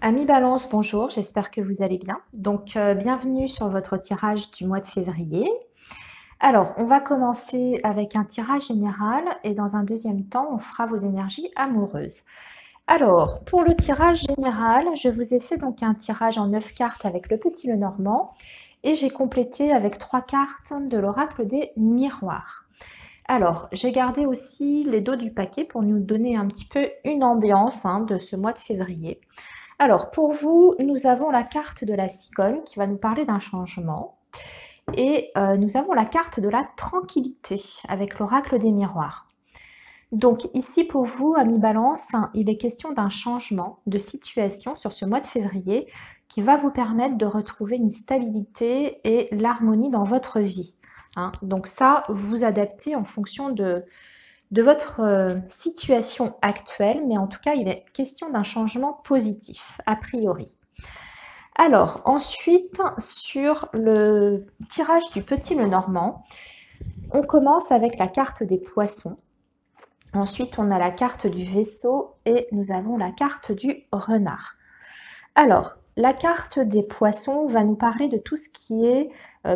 Amis Balance, bonjour, j'espère que vous allez bien. Donc, bienvenue sur votre tirage du mois de février. Alors, on va commencer avec un tirage général et dans un deuxième temps, on fera vos énergies amoureuses. Alors, pour le tirage général, je vous ai fait donc un tirage en 9 cartes avec le petit Lenormand et j'ai complété avec 3 cartes de l'oracle des miroirs. Alors, j'ai gardé aussi les dos du paquet pour nous donner un petit peu une ambiance de ce mois de février. Alors, pour vous, nous avons la carte de la cigogne qui va nous parler d'un changement. Et nous avons la carte de la tranquillité avec l'oracle des miroirs. Donc ici, pour vous, amis Balance, il est question d'un changement de situation sur ce mois de février qui va vous permettre de retrouver une stabilité et l'harmonie dans votre vie. Donc ça, vous adaptez en fonction de votre situation actuelle, mais en tout cas, il est question d'un changement positif, a priori. Alors, ensuite, sur le tirage du petit Lenormand, on commence avec la carte des poissons. Ensuite, on a la carte du vaisseau et nous avons la carte du renard. Alors, la carte des poissons va nous parler de tout ce qui est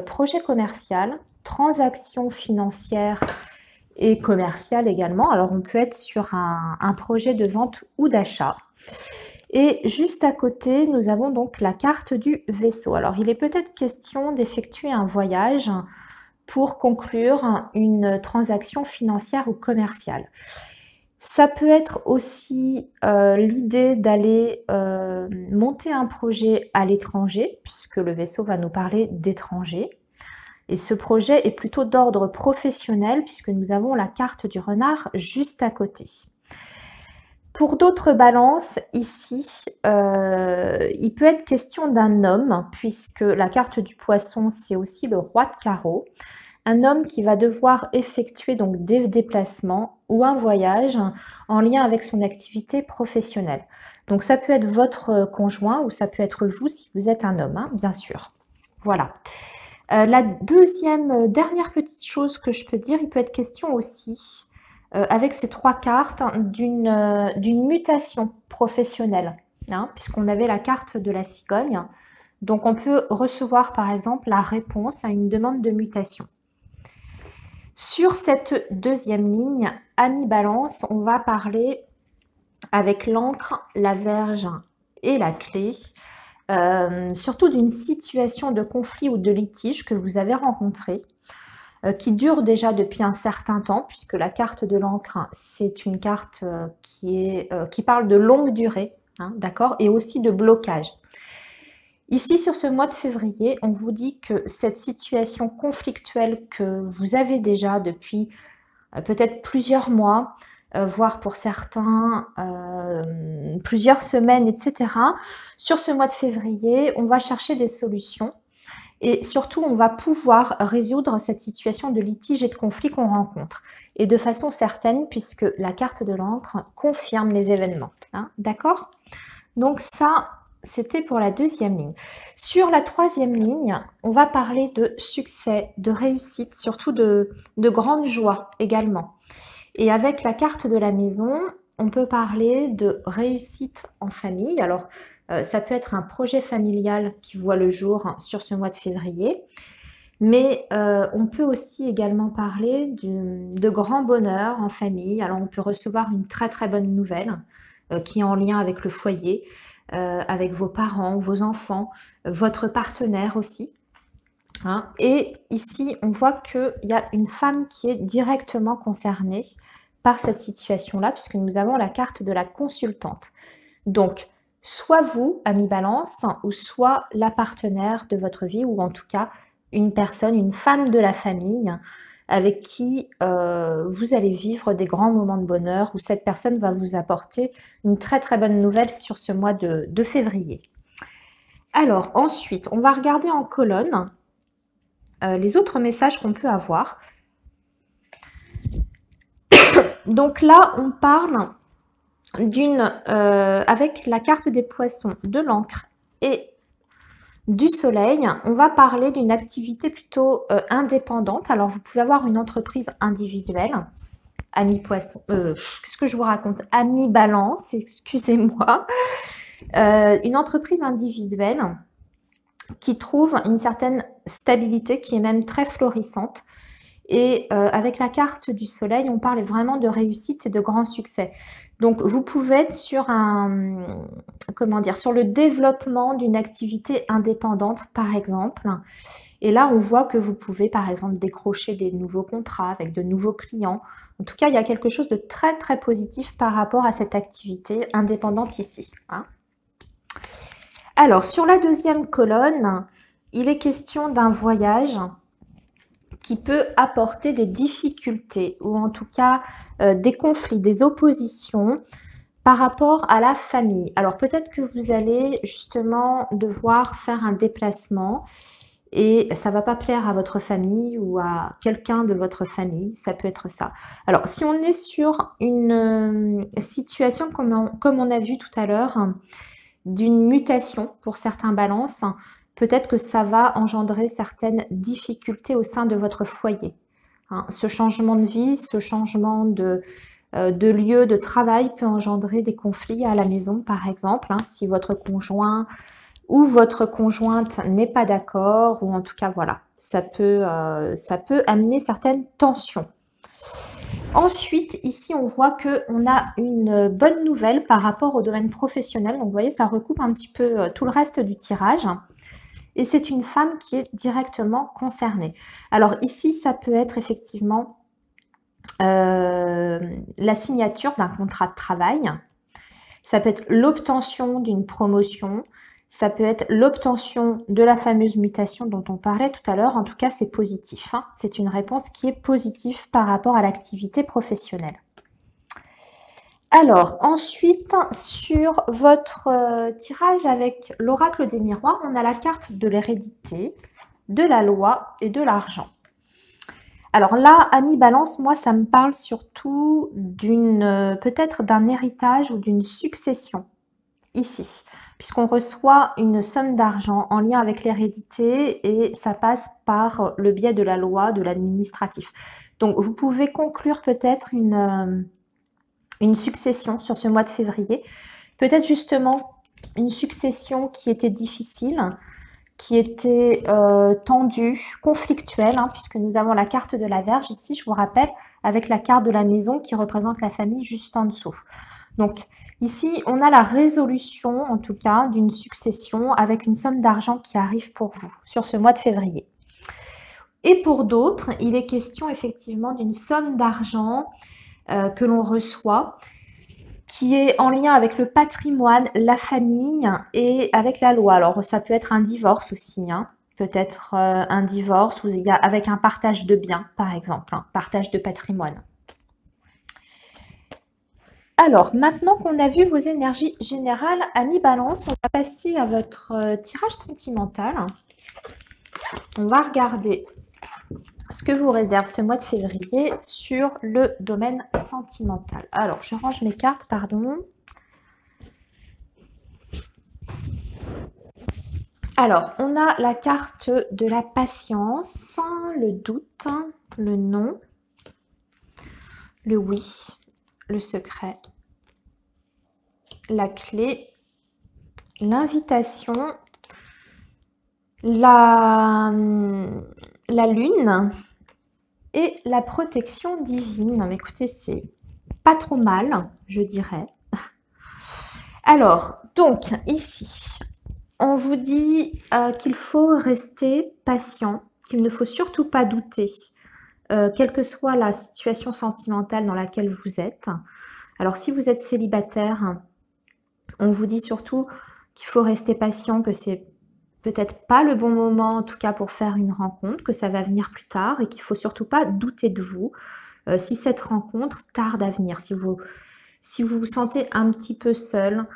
projet commercial, transactions financières et commercial également. Alors, on peut être sur un projet de vente ou d'achat. Et juste à côté, nous avons donc la carte du vaisseau. Alors, il est peut-être question d'effectuer un voyage pour conclure une transaction financière ou commerciale. Ça peut être aussi l'idée d'aller monter un projet à l'étranger, puisque le vaisseau va nous parler d'étranger. Et ce projet est plutôt d'ordre professionnel puisque nous avons la carte du renard juste à côté. Pour d'autres balances, ici, il peut être question d'un homme puisque la carte du poisson, c'est aussi le roi de carreau. Un homme qui va devoir effectuer donc des déplacements ou un voyage en lien avec son activité professionnelle. Donc ça peut être votre conjoint ou ça peut être vous si vous êtes un homme, bien sûr. Voilà. La dernière petite chose que je peux dire, il peut être question aussi, avec ces 3 cartes, d'une mutation professionnelle, puisqu'on avait la carte de la cigogne. Donc on peut recevoir par exemple la réponse à une demande de mutation. Sur cette deuxième ligne, amis Balance, on va parler avec l'encre, la verge et la clé, surtout d'une situation de conflit ou de litige que vous avez rencontré, qui dure déjà depuis un certain temps, puisque la carte de l'encre, c'est une carte qui parle de longue durée, d'accord, et aussi de blocage. Ici, sur ce mois de février, on vous dit que cette situation conflictuelle que vous avez déjà depuis peut-être plusieurs mois, voire pour certains plusieurs semaines, etc. Sur ce mois de février, on va chercher des solutions et surtout, on va pouvoir résoudre cette situation de litige et de conflit qu'on rencontre. Et de façon certaine, puisque la carte de l'encre confirme les événements. D'accord? Donc ça, c'était pour la deuxième ligne. Sur la troisième ligne, on va parler de succès, de réussite, surtout de grande joie également. Et avec la carte de la maison, on peut parler de réussite en famille. Alors, ça peut être un projet familial qui voit le jour sur ce mois de février. Mais on peut aussi également parler de grand bonheur en famille. Alors, on peut recevoir une très très bonne nouvelle qui est en lien avec le foyer, avec vos parents, vos enfants, votre partenaire aussi. Et ici, on voit qu'il y a une femme qui est directement concernée par cette situation-là, puisque nous avons la carte de la consultante. Donc, soit vous, ami Balance, ou soit la partenaire de votre vie, ou en tout cas une personne, une femme de la famille, avec qui vous allez vivre des grands moments de bonheur, où cette personne va vous apporter une très très bonne nouvelle sur ce mois de février. Alors, ensuite, on va regarder en colonne les autres messages qu'on peut avoir. Donc là, on parle avec la carte des poissons, de l'encre et du soleil, on va parler d'une activité plutôt indépendante. Alors, vous pouvez avoir une entreprise individuelle, ami poisson, qu'est-ce que je vous raconte? Ami balance, excusez-moi. Une entreprise individuelle qui trouve une certaine stabilité, qui est même très florissante. Et avec la carte du soleil, on parle vraiment de réussite et de grand succès. Donc, vous pouvez être sur sur le développement d'une activité indépendante, par exemple. Et là, on voit que vous pouvez, par exemple, décrocher des nouveaux contrats avec de nouveaux clients. En tout cas, il y a quelque chose de très, très positif par rapport à cette activité indépendante ici, hein. Alors, sur la deuxième colonne, il est question d'un voyage qui peut apporter des difficultés ou en tout cas des conflits, des oppositions par rapport à la famille. Alors peut-être que vous allez justement devoir faire un déplacement et ça ne va pas plaire à votre famille ou à quelqu'un de votre famille, ça peut être ça. Alors si on est sur une situation comme on a vu tout à l'heure, d'une mutation pour certains balances, peut-être que ça va engendrer certaines difficultés au sein de votre foyer, hein. Ce changement de vie, ce changement de lieu de travail peut engendrer des conflits à la maison, par exemple, hein, si votre conjoint ou votre conjointe n'est pas d'accord, ou en tout cas, voilà, ça peut amener certaines tensions. Ensuite, ici, on voit qu'on a une bonne nouvelle par rapport au domaine professionnel. Donc, vous voyez, ça recoupe un petit peu tout le reste du tirage. Et c'est une femme qui est directement concernée. Alors ici, ça peut être effectivement la signature d'un contrat de travail. Ça peut être l'obtention d'une promotion. Ça peut être l'obtention de la fameuse mutation dont on parlait tout à l'heure. En tout cas, c'est positif, hein. C'est une réponse qui est positive par rapport à l'activité professionnelle. Alors, ensuite, sur votre tirage avec l'oracle des miroirs, on a la carte de l'hérédité, de la loi et de l'argent. Alors là, ami Balance, moi, ça me parle surtout peut-être d'un héritage ou d'une succession, ici, puisqu'on reçoit une somme d'argent en lien avec l'hérédité et ça passe par le biais de la loi, de l'administratif. Donc, vous pouvez conclure peut-être une succession sur ce mois de février. Peut-être justement une succession qui était difficile, qui était tendue, conflictuelle, hein, puisque nous avons la carte de la Vierge ici, je vous rappelle, avec la carte de la maison qui représente la famille juste en dessous. Donc ici, on a la résolution, en tout cas, d'une succession avec une somme d'argent qui arrive pour vous sur ce mois de février. Et pour d'autres, il est question effectivement d'une somme d'argent que l'on reçoit, qui est en lien avec le patrimoine, la famille et avec la loi. Alors, ça peut être un divorce aussi, hein. Peut-être un divorce avec un partage de biens, par exemple, hein, partage de patrimoine. Alors, maintenant qu'on a vu vos énergies générales, amis Balance, on va passer à votre tirage sentimental. On va regarder ce que vous réserve ce mois de février sur le domaine sentimental. Alors, je range mes cartes, pardon. Alors, on a la carte de la patience, le doute, le non, le oui, le secret, la clé, l'invitation, la lune et la protection divine. Écoutez, c'est pas trop mal, je dirais. Alors, donc, ici, on vous dit qu'il faut rester patient, qu'il ne faut surtout pas douter, quelle que soit la situation sentimentale dans laquelle vous êtes. Alors, si vous êtes célibataire, on vous dit surtout qu'il faut rester patient, que c'est peut-être pas le bon moment, en tout cas pour faire une rencontre, que ça va venir plus tard et qu'il ne faut surtout pas douter de vous. Si cette rencontre tarde à venir, si vous vous sentez un petit peu seul,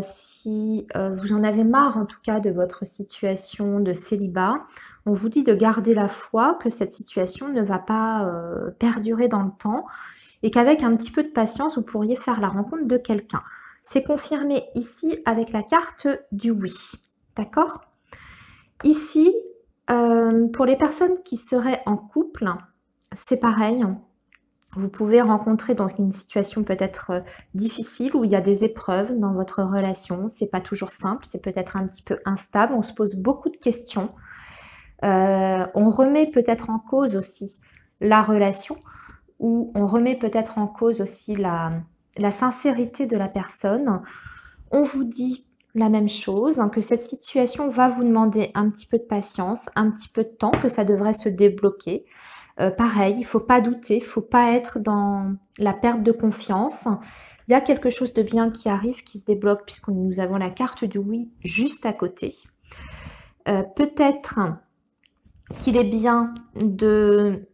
si vous en avez marre en tout cas de votre situation de célibat, on vous dit de garder la foi, que cette situation ne va pas perdurer dans le temps et qu'avec un petit peu de patience, vous pourriez faire la rencontre de quelqu'un. C'est confirmé ici avec la carte du oui. D'accord? Ici, pour les personnes qui seraient en couple, c'est pareil. Vous pouvez rencontrer donc une situation peut-être difficile où il y a des épreuves dans votre relation. C'est pas toujours simple, c'est peut-être un petit peu instable. On se pose beaucoup de questions. On remet peut-être en cause aussi la relation, ou on remet peut-être en cause aussi la sincérité de la personne. On vous dit la même chose, hein, que cette situation va vous demander un petit peu de patience, un petit peu de temps, que ça devrait se débloquer. Pareil, il ne faut pas douter, il ne faut pas être dans la perte de confiance. Il y a quelque chose de bien qui arrive, qui se débloque, puisque nous avons la carte du oui juste à côté. Peut-être qu'il est bien de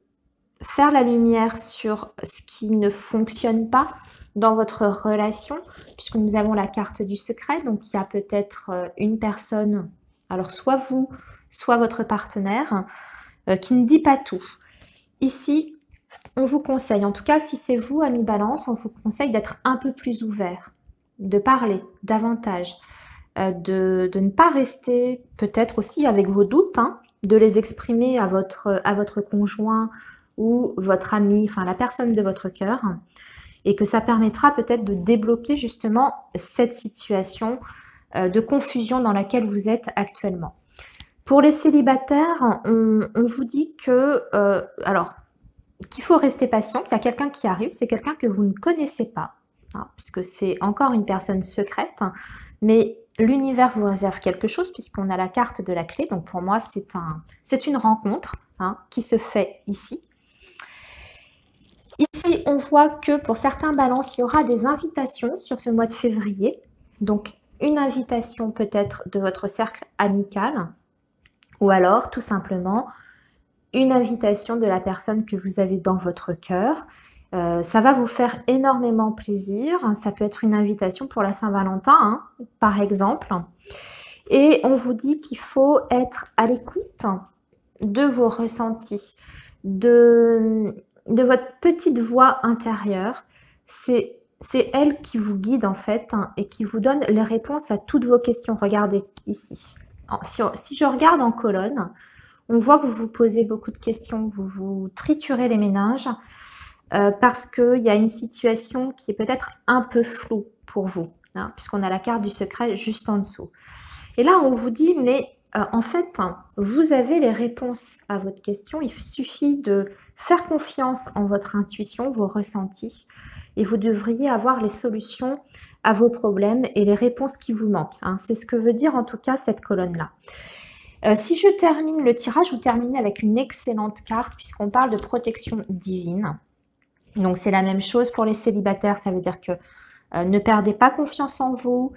faire la lumière sur ce qui ne fonctionne pas dans votre relation, puisque nous avons la carte du secret. Donc, il y a peut-être une personne, alors soit vous, soit votre partenaire, qui ne dit pas tout. Ici, on vous conseille, en tout cas si c'est vous, ami Balance, on vous conseille d'être un peu plus ouvert, de parler davantage, de ne pas rester peut-être aussi avec vos doutes, hein, de les exprimer à votre conjoint ou votre ami, enfin la personne de votre cœur, et que ça permettra peut-être de débloquer justement cette situation de confusion dans laquelle vous êtes actuellement. Pour les célibataires, on vous dit que, alors, qu'il faut rester patient, qu'il y a quelqu'un qui arrive, c'est quelqu'un que vous ne connaissez pas, hein, puisque c'est encore une personne secrète, hein, mais l'univers vous réserve quelque chose, puisqu'on a la carte de la clé, donc pour moi, c'est une rencontre, hein, qui se fait ici. Ici, on voit que pour certains balances, il y aura des invitations sur ce mois de février, donc une invitation peut-être de votre cercle amical, ou alors tout simplement une invitation de la personne que vous avez dans votre cœur. Ça va vous faire énormément plaisir. Ça peut être une invitation pour la Saint-Valentin, hein, par exemple. Et on vous dit qu'il faut être à l'écoute de vos ressentis, de votre petite voix intérieure. C'est elle qui vous guide en fait, hein, et qui vous donne les réponses à toutes vos questions. Regardez ici. Si je regarde en colonne, on voit que vous vous posez beaucoup de questions, vous vous triturez les méninges parce qu'il y a une situation qui est peut-être un peu floue pour vous, hein, puisqu'on a la carte du secret juste en dessous. Et là, on vous dit, mais en fait, hein, vous avez les réponses à votre question. Il suffit de faire confiance en votre intuition, vos ressentis, et vous devriez avoir les solutions à vos problèmes et les réponses qui vous manquent, hein. C'est ce que veut dire en tout cas cette colonne-là. Si je termine le tirage, vous terminez avec une excellente carte puisqu'on parle de protection divine. Donc c'est la même chose pour les célibataires, ça veut dire que ne perdez pas confiance en vous,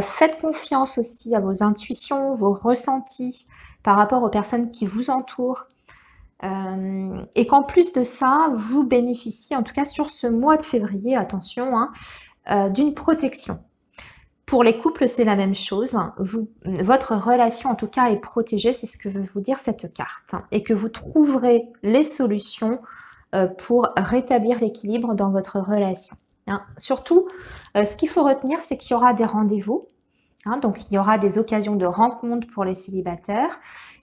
faites confiance aussi à vos intuitions, vos ressentis par rapport aux personnes qui vous entourent. Et qu'en plus de ça, vous bénéficiez, en tout cas sur ce mois de février, attention, hein, d'une protection. Pour les couples, c'est la même chose. Votre relation, en tout cas, est protégée. C'est ce que veut vous dire cette carte. Et que vous trouverez les solutions pour rétablir l'équilibre dans votre relation, hein. Surtout, ce qu'il faut retenir, c'est qu'il y aura des rendez-vous. Hein, donc, il y aura des occasions de rencontres pour les célibataires.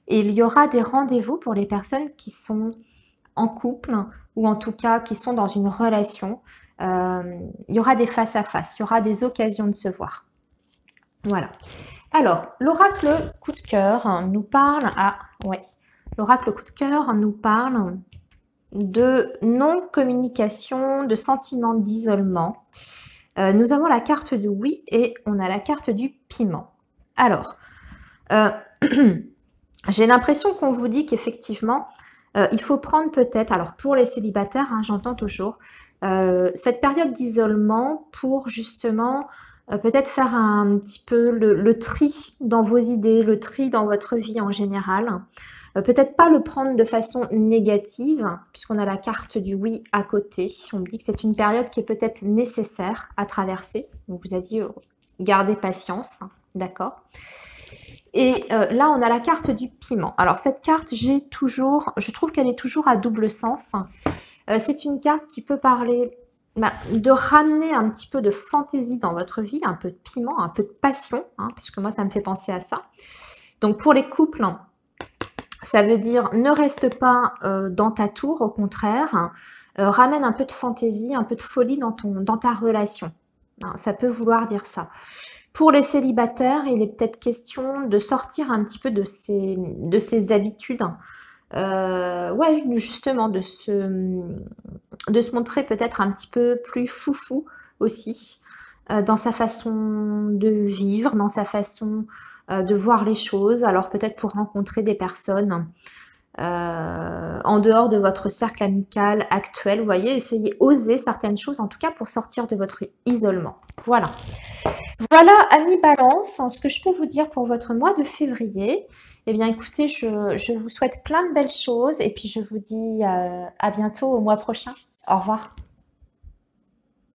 Et il y aura des rendez-vous pour les personnes qui sont en couple ou en tout cas qui sont dans une relation. Il y aura des face-à-face, il y aura des occasions de se voir. Voilà. Alors, l'oracle coup de cœur nous parle... Ah, ouais. L'oracle coup de cœur nous parle de non-communication, de sentiment d'isolement. Nous avons la carte du oui et on a la carte du piment. Alors, j'ai l'impression qu'on vous dit qu'effectivement, il faut prendre peut-être, alors pour les célibataires, hein, j'entends toujours, cette période d'isolement pour justement peut-être faire un petit peu le tri dans vos idées, le tri dans votre vie en général. Peut-être pas le prendre de façon négative, puisqu'on a la carte du oui à côté. On me dit que c'est une période qui est peut-être nécessaire à traverser. On vous a dit, gardez patience, hein, d'accord ? Et là, on a la carte du piment. Alors, cette carte, je trouve qu'elle est toujours à double sens. C'est une carte qui peut parler de ramener un petit peu de fantaisie dans votre vie, un peu de piment, un peu de passion, hein, puisque moi, ça me fait penser à ça. Donc, pour les couples, ça veut dire ne reste pas dans ta tour, au contraire. ramène un peu de fantaisie, un peu de folie dans ta relation. Hein, ça peut vouloir dire ça. Pour les célibataires, il est peut-être question de sortir un petit peu de ces habitudes. Ouais, justement, de se montrer peut-être un petit peu plus foufou aussi, dans sa façon de vivre, dans sa façon, de voir les choses. Alors peut-être pour rencontrer des personnes, en dehors de votre cercle amical actuel, vous voyez? Essayez, oser certaines choses, en tout cas pour sortir de votre isolement. Voilà. Voilà, amis Balance, ce que je peux vous dire pour votre mois de février. Eh bien, écoutez, je vous souhaite plein de belles choses et puis je vous dis à bientôt au mois prochain. Au revoir.